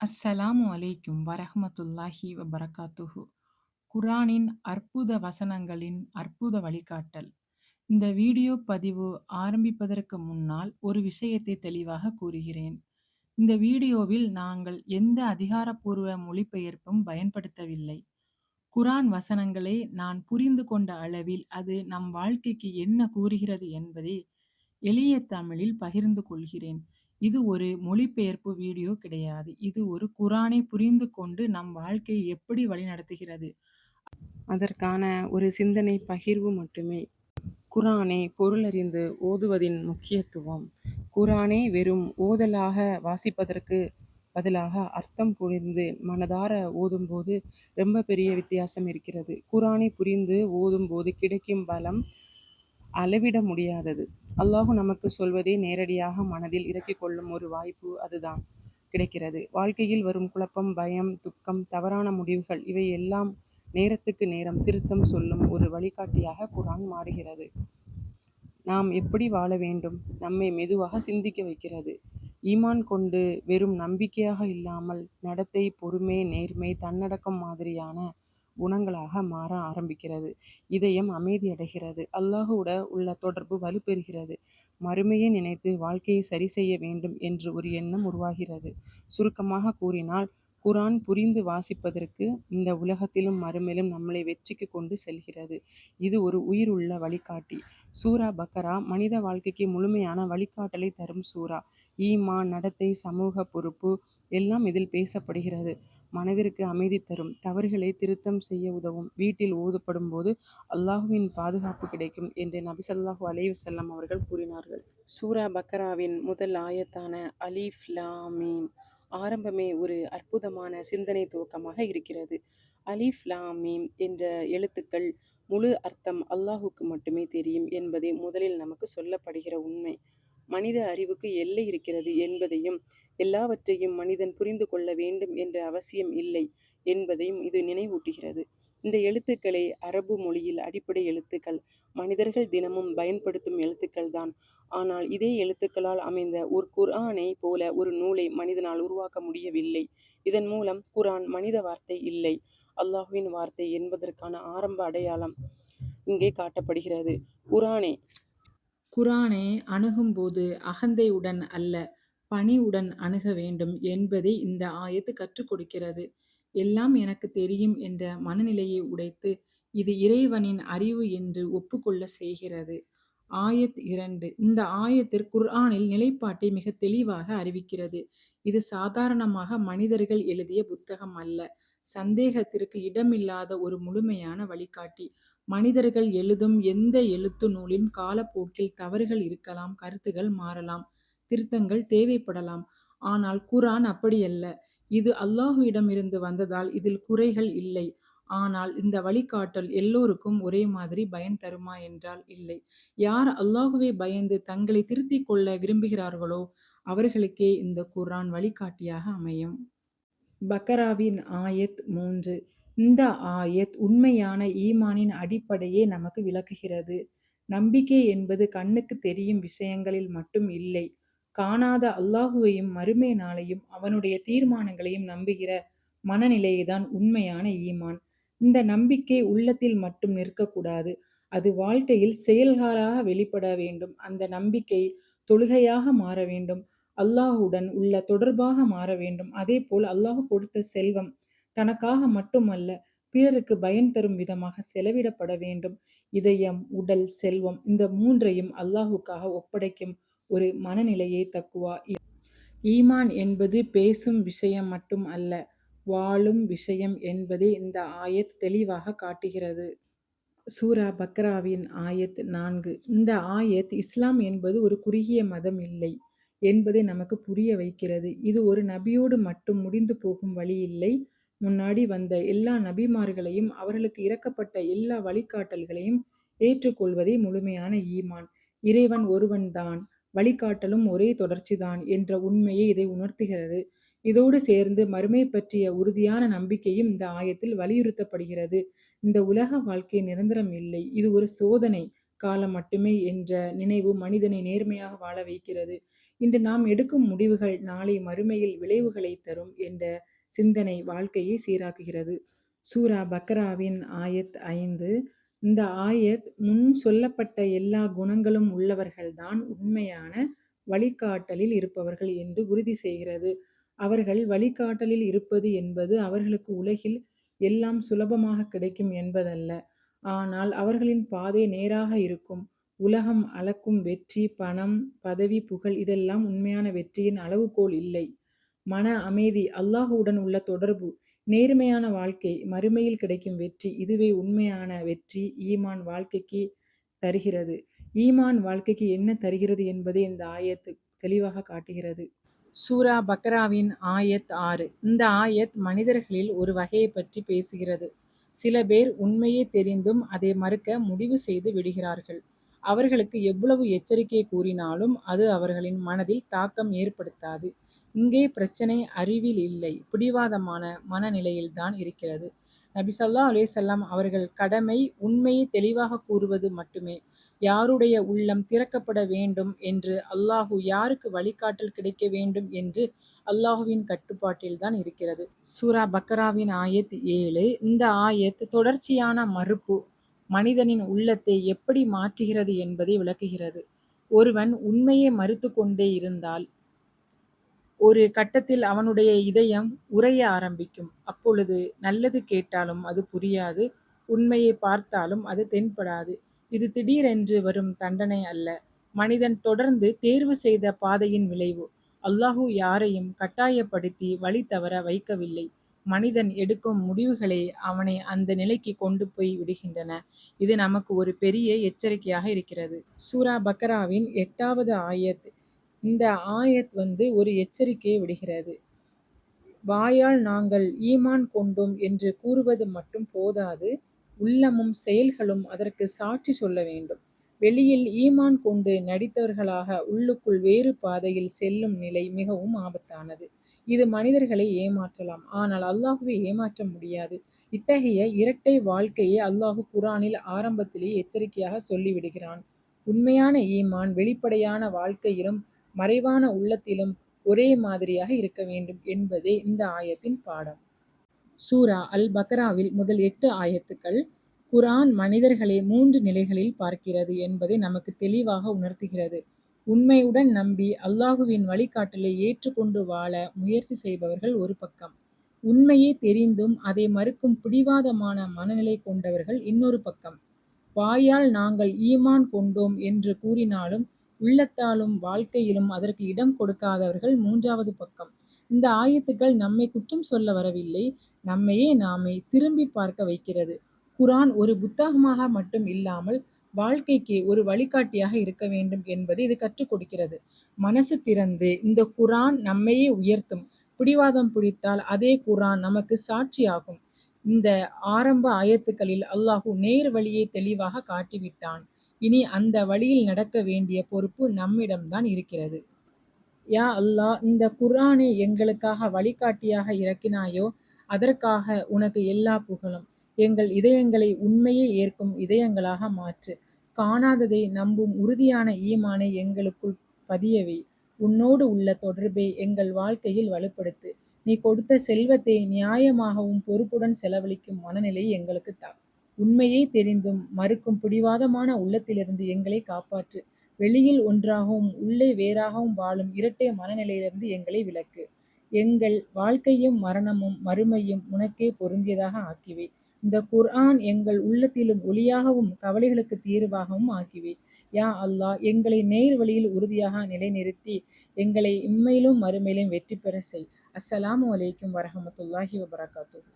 அஸ்ஸலாமு அலைக்கும் வரஹ்மத்துல்லாஹி வபரகாத்துஹு. குர்ஆனின் அற்புத வசனங்களின் அற்புத வழிகாட்டல். இந்த வீடியோ பதிவு ஆரம்பிப்பதற்கு முன்னால் ஒரு விஷயத்தை தெளிவாக கூறுகிறேன். இந்த வீடியோவில் நாங்கள் எந்த அதிகாரப்பூர்வ மொழிபெயர்ப்பும் பயன்படுத்தவில்லை. குர்ஆன் வசனங்களை நான் புரிந்து கொண்ட அளவில் அது நம் வாழ்க்கைக்கு என்ன கூறுகிறது என்பதை எளிய தமிழில் பகிர்ந்து கொள்கிறேன். இது ஒரு மொழிபெயர்ப்பு வீடியோ கிடையாது. இது ஒரு குர்ஆனை புரிந்து கொண்டு நம் வாழ்க்கையை எப்படி வழிநடத்துகிறது அதற்கான ஒரு சிந்தனை பகிர்வு மட்டுமே. குர்ஆனை பொருளறிந்து ஓதுவதின் முக்கியத்துவம். குர்ஆனை வெறும் ஓதலாக வாசிப்பதற்கு பதிலாக அர்த்தம் புரிந்து மனதார ஓதும்போது ரொம்ப பெரிய வித்தியாசம் இருக்கிறது. குர்ஆனை புரிந்து ஓதும்போது கிடைக்கும் பலம் அளவிட முடியாதது. அல்லாஹ் நமக்கு சொல்வதை நேரடியாக மனதில் இறக்கிக் கொள்ளும் ஒரு வாய்ப்பு அதுதான் கிடைக்கிறது. வாழ்க்கையில் வரும் குழப்பம், பயம், துக்கம், தவறான முடிவுகள் இவை எல்லாம் நேரத்துக்கு நேரம் திருத்தம் சொல்லும் ஒரு வழிகாட்டியாக குர்ஆன் மாறுகிறது. நாம் எப்படி வாழ வேண்டும் நம்மை மெதுவாக சிந்திக்க வைக்கிறது. ஈமான் கொண்டு வெறும் நம்பிக்கையாக இல்லாமல் நடத்தை, பொறுமை, நேர்மை, தன்னடக்கம் மாதிரியான குணங்களாக மாற ஆரம்பிக்கிறது. இதயம் அமைதியடைகிறது. அல்லாஹ்வோட உள்ள தொடர்பு வலுப்பெறுகிறது. மறுமையை நினைத்து வாழ்க்கையை சரி செய்ய வேண்டும் என்று ஒரு எண்ணம் உருவாகிறது. சுருக்கமாக கூறினால், குர்ஆன் புரிந்து வாசிப்பதற்கு இந்த உலகத்திலும் மறுமையிலும் நம்மளை வெற்றிக்கு கொண்டு செல்கிறது. இது ஒரு உயிருள்ள வழிகாட்டி. சூரா பக்கரா மனித வாழ்க்கைக்கு முழுமையான வழிகாட்டலை தரும் சூரா. ஈமான், நடத்தை, சமூக பொறுப்பு எல்லாம் இதில் பேசப்படுகிறது. மனதிற்கு அமைதி தரும், தவறுகளை திருத்தம் செய்ய உதவும். வீட்டில் ஓதப்படும் போது அல்லாஹ்வின் பாதுகாப்பு கிடைக்கும் என்று நபி ஸல்லல்லாஹு அலைஹி வஸல்லம் அவர்கள் கூறினார்கள். சூரா பக்கராவின் முதல் ஆயத்தான அலிஃப் லாம் மீம் ஆரம்பமே ஒரு அற்புதமான சிந்தனை துவக்கமாக இருக்கிறது. அலிஃப் லாம் மீம் என்ற எழுத்துக்கள் முழு அர்த்தம் அல்லாஹுக்கு மட்டுமே தெரியும் என்பதே முதலில் நமக்கு சொல்லப்படுகிற உண்மை. மனித அறிவுக்கு எல்லை இருக்கிறது என்பதையும், எல்லாவற்றையும் மனிதன் புரிந்து கொள்ள வேண்டும் என்ற அவசியம் இல்லை என்பதையும் இது நினைவூட்டுகிறது. இந்த எழுத்துக்களை அரபு மொழியில் அடிப்படை எழுத்துக்கள், மனிதர்கள் தினமும் பயன்படுத்தும் எழுத்துக்கள் தான். ஆனால் இதே எழுத்துக்களால் அமைந்த ஒரு குர்ஆனை போல ஒரு நூலை மனிதனால் உருவாக்க முடியவில்லை. இதன் மூலம் குர்ஆன் மனித வார்த்தை இல்லை, அல்லாஹ்வின் வார்த்தை என்பதற்கான ஆரம்ப அடையாளம் இங்கே காட்டப்படுகிறது. குர்ஆனை அணுகும்போது அகந்தையுடன் அல்ல, பணிவுடன் அணுக வேண்டும் என்பதை இந்த ஆயத்து கற்றுக் கொடுக்கிறது. எல்லாம் எனக்கு தெரியும் என்ற மனநிலையை உடைத்து இது இறைவனின் அறிவு என்று ஒப்புக்கொள்ள செய்கிறது. ஆயத் 2. இந்த ஆயத்தில் குர்ஆனில் நிலைப்பாட்டை மிக தெளிவாக அறிவிக்கிறது. இது சாதாரணமாக மனிதர்கள் எழுதிய புத்தகம் அல்ல, சந்தேகத்திற்கு இடமில்லாத ஒரு முழுமையான வழிகாட்டி. மனிதர்கள் எழுதும் எந்த எழுத்து நூலிலும் காலப்போக்கில் தவறுகள் இருக்கலாம், கருத்துகள் மாறலாம், திருத்தங்கள் தேவைப்படலாம். ஆனால் குர்ஆன் அப்படியல்ல. இது அல்லாஹ்விடமிருந்து வந்ததால் இதில் குறைகள் இல்லை. ஆனால் இந்த வழிகாட்டல் எல்லோருக்கும் ஒரே மாதிரி பயன் தருமா என்றால் இல்லை. யார் அல்லாஹ்வை பயந்து தங்களை திருத்திக் கொள்ள விரும்புகிறார்களோ அவர்களுக்கே இந்த குர்ஆன் வழிகாட்டியாக அமையும். பக்கராவின் ஆயத் 3. இந்த ஆயத் உண்மையான ஈமானின் அடிப்படையை நமக்கு விளக்குகிறது. நம்பிக்கை என்பது கண்ணுக்கு தெரியும் விஷயங்களில் மட்டும் இல்லை, காணாத அல்லாஹுவையும் மறுமை நாளையும் அவனுடைய தீர்மானங்களையும் நம்புகிற மனநிலையைதான் உண்மையான ஈமான். இந்த நம்பிக்கை உள்ளத்தில் மட்டும் நிற்கக்கூடாது, அது வாழ்க்கையில் செயல்களாக வெளிப்பட வேண்டும். அந்த நம்பிக்கை தொழுகையாக மாற வேண்டும், அல்லாஹுடன் உள்ள தொடர்பாக மாற வேண்டும். அதேபோல் அல்லாஹ் கொடுத்த செல்வம் தனக்காக மட்டுமல்ல, பிறருக்கு பயன் தரும் விதமாக செலவிடப்பட வேண்டும். இதயம், உடல், செல்வம் இந்த மூன்றையும் அல்லாஹுக்காக ஒப்படைக்கும் ஒரு மனநிலையை தக்குவா. ஈமான் என்பது பேசும் விஷயம் மட்டும் அல்ல, வாழும் விஷயம் என்பதை இந்த ஆயத் தெளிவாக காட்டுகிறது. சூரா பக்ராவின் ஆயத் 4. இந்த ஆயத் இஸ்லாம் என்பது ஒரு குறுகிய மதம் இல்லை என்பதை நமக்கு புரிய வைக்கிறது. இது ஒரு நபியோடு மட்டும் முடிந்து போகும் வழி இல்லை. முன்னாடி வந்த எல்லா நபிமார்களையும் அவர்களுக்கு இறக்கப்பட்ட எல்லா வழிகாட்டல்களையும் ஏற்றுக்கொள்வதே முழுமையான ஈமான். இறைவன் ஒருவன்தான், வழிகாட்டலும் ஒரே தொடர்ச்சிதான் என்ற உண்மையை இதை உணர்த்துகிறது. இதோடு சேர்ந்து மறுமை பற்றிய உறுதியான நம்பிக்கையும் இந்த ஆயத்தில் வலியுறுத்தப்படுகிறது. இந்த உலக வாழ்க்கை நிரந்தரம் இல்லை, இது ஒரு சோதனை. காலம் மட்டுமே என்ற நினைவு மனிதனை நேர்மையாக வாழ வைக்கிறது. இன்று நாம் எடுக்கும் முடிவுகள் நாளை மறுமையில் விளைவுகளை தரும் என்ற சிந்தனை வாழ்க்கையை சீராக்குகிறது. சூரா பக்ராவின் ஆயத் 5. இந்த ஆயத் முன் சொல்லப்பட்ட எல்லா குணங்களும் உள்ளவர்கள்தான் உண்மையான வழிகாட்டலில் இருப்பவர்கள் என்று உறுதி செய்கிறது. அவர்கள் வழிகாட்டலில் இருப்பது என்பது அவர்களுக்கு உலகில் எல்லாம் சுலபமாக கிடைக்கும் என்பதல்ல. ஆனால் அவர்களின் பாதை நேராக இருக்கும். உலகம் அளக்கும் வெற்றி, பணம், பதவி, புகழ் இதெல்லாம் உண்மையான வெற்றியின் அளவுகோல் இல்லை. மன அமைதி, அல்லாஹுவுடன் உள்ள தொடர்பு, நேர்மையான வாழ்க்கை, மறுமையில் கிடைக்கும் வெற்றி இதுவே உண்மையான வெற்றி ஈமான் வாழ்க்கைக்கு தருகிறது. ஈமான் வாழ்க்கைக்கு என்ன தருகிறது என்பதை இந்த ஆயத்து தெளிவாக காட்டுகிறது. சூரா பக்ராவின் ஆயத் 6. இந்த ஆயத் மனிதர்களில் ஒரு வகையை பற்றி பேசுகிறது. சில பேர் உண்மையை தெரிந்தும் அதை மறுக்க முடிவு செய்து விடுகிறார்கள். அவர்களுக்கு எவ்வளவு எச்சரிக்கை கூறினாலும் அது அவர்களின் மனதில் தாக்கம் ஏற்படுத்தாது. இங்கே பிரச்சனை அறிவில் இல்லை, பிடிவாதமான மனநிலையில்தான் இருக்கிறது. நபி ஸல்லல்லாஹு அலைஹி வஸல்லம் அவர்கள் கடமை உண்மையை தெளிவாக கூறுவது மட்டுமே. யாருடைய உள்ளம் திறக்கப்பட வேண்டும் என்று அல்லாஹு யாருக்கு வழிகாட்டல் கிடைக்க வேண்டும் என்று அல்லாஹுவின் கட்டுப்பாட்டில்தான் இருக்கிறது. சூரா பக்ராவின் ஆயத் 7. இந்த ஆயத் தொடர்ச்சியான மறுப்பு மனிதனின் உள்ளத்தை எப்படி மாற்றுகிறது என்பதை விளக்குகிறது. ஒருவன் உண்மையை மறுத்து கொண்டே இருந்தால் ஒரு கட்டத்தில் அவனுடைய இதயம் உறைய ஆரம்பிக்கும். அப்பொழுது நல்லது கேட்டாலும் அது புரியாது, உண்மையை பார்த்தாலும் அது தென்படாது. இது திடீரென்று வரும் தண்டனை அல்ல, மனிதன் தொடர்ந்து தேர்வு செய்த பாதையின் விளைவு. அல்லாஹு யாரையும் கட்டாயப்படுத்தி வழி தவற வைக்கவில்லை. மனிதன் எடுக்கும் முடிவுகளே அவனை அந்த நிலைக்கு கொண்டு போய் விடுகின்றன. இது நமக்கு ஒரு பெரிய எச்சரிக்கையாக இருக்கிறது. சூரா பக்ராவின் 8வது ஆயத். இந்த ஆயத் ஒரு எச்சரிக்கையை விடுகிறது. வாயால் நாங்கள் ஈமான் கொண்டோம் என்று கூறுவது மட்டும் போதாது, உள்ளமும் செயல்களும் அதற்கு சாட்சி சொல்ல வேண்டும். வெளியில் ஈமான் கொண்டு நடித்தவர்களாக உள்ளுக்குள் வேறு பாதையில் செல்லும் நிலை மிகவும் ஆபத்தானது. இது மனிதர்களை ஏமாற்றலாம், ஆனால் அல்லாஹுவை ஏமாற்ற முடியாது. இத்தகைய இரட்டை வாழ்க்கையை அல்லாஹு குர்ஆனில் ஆரம்பத்திலேயே எச்சரிக்கையாக சொல்லிவிடுகிறான். உண்மையான ஈமான் வெளிப்படையான வாழ்க்கையிலும் மறைவான உள்ளத்திலும் ஒரே மாதிரியாக இருக்க வேண்டும் என்பதே இந்த ஆயத்தின் பாடம். சூரா அல் பக்ராவில் முதல் 8 ஆயத்துக்கள் குர்ஆன் மனிதர்களை 3 நிலைகளில் பார்க்கிறது என்பதை நமக்கு தெளிவாக உணர்த்துகிறது. உண்மையுடன் நம்பி அல்லாஹுவின் வழிகாட்டலை ஏற்றுக்கொண்டு வாழ முயற்சி செய்பவர்கள் ஒரு பக்கம், உண்மையை தெரிந்தும் அதை மறுக்கும் பிடிவாதமான மனநிலை கொண்டவர்கள் இன்னொரு பக்கம், வாயால் நாங்கள் ஈமான் கொண்டோம் என்று கூறினாலும் உள்ளத்தாலும் வாழ்க்கையிலும் அதற்கு இடம் கொடுக்காதவர்கள் மூன்றாவது பக்கம். இந்த ஆயத்துக்கள் நம்மை குற்றம் சொல்ல வரவில்லை, நம்மையே நாமே திரும்பி பார்க்க வைக்கிறது. குர்ஆன் ஒரு புத்தகமாக மட்டும் இல்லாமல் வாழ்க்கைக்கு ஒரு வழிகாட்டியாக இருக்க வேண்டும் என்பதை இது கற்றுக் கொடுக்கிறது. மனசு திறந்து இந்த குர்ஆன் நம்மையே உயர்த்தும். பிடிவாதம் பிடித்தால் அதே குர்ஆன் நமக்கு சாட்சியாகும். இந்த ஆரம்ப ஆயத்துக்களில் அல்லாஹு நேர் வழியை தெளிவாக காட்டிவிட்டான். இனி அந்த வழியில் நடக்க வேண்டிய பொறுப்பு நம்மிடம்தான் இருக்கிறது. யா அல்லாஹ், இந்த குர்ஆனை எங்களுக்காக வழிகாட்டியாக இறக்கினாயோ அதற்காக உனக்கு எல்லா புகழும். எங்கள் இதயங்களை உண்மையை ஏற்கும் இதயங்களாக மாற்று. காணாததை நம்பும் உறுதியான ஈமானை எங்களுக்குள் பதியவை. உன்னோடு உள்ள தொடர்பை எங்கள் வாழ்க்கையில் வலுப்படுத்து. நீ கொடுத்த செல்வத்தை நியாயமாகவும் பொறுப்புடன் செலவழிக்கும் மனநிலையை எங்களுக்கு தா. உண்மையை தெரிந்தும் மறுக்கும் பிடிவாதமான உள்ளத்திலிருந்து எங்களை காப்பாற்று. வெளியில் ஒன்றாகவும் உள்ளே வேறாகவும் வாழும் இரட்டை மனநிலையிலிருந்து எங்களை விலக்கு. எங்கள் வாழ்க்கையும் மரணமும் மறுமையும் உனக்கே பொருந்தியதாக ஆக்கிவை. இந்த குர்ஆன் எங்கள் உள்ளத்திலும் ஒளியாகவும் கவலைகளுக்கு தீர்வாகவும் ஆக்கிவை. யா அல்லாஹ், எங்களை நேர் வழியில் உறுதியாக நிலைநிறுத்தி எங்களை இம்மையிலும் மறுமையிலும் வெற்றி பெற செய். அஸ்ஸலாமு அலைக்கும் வரஹ்மத்துல்லாஹி வபரகாத்துஹு.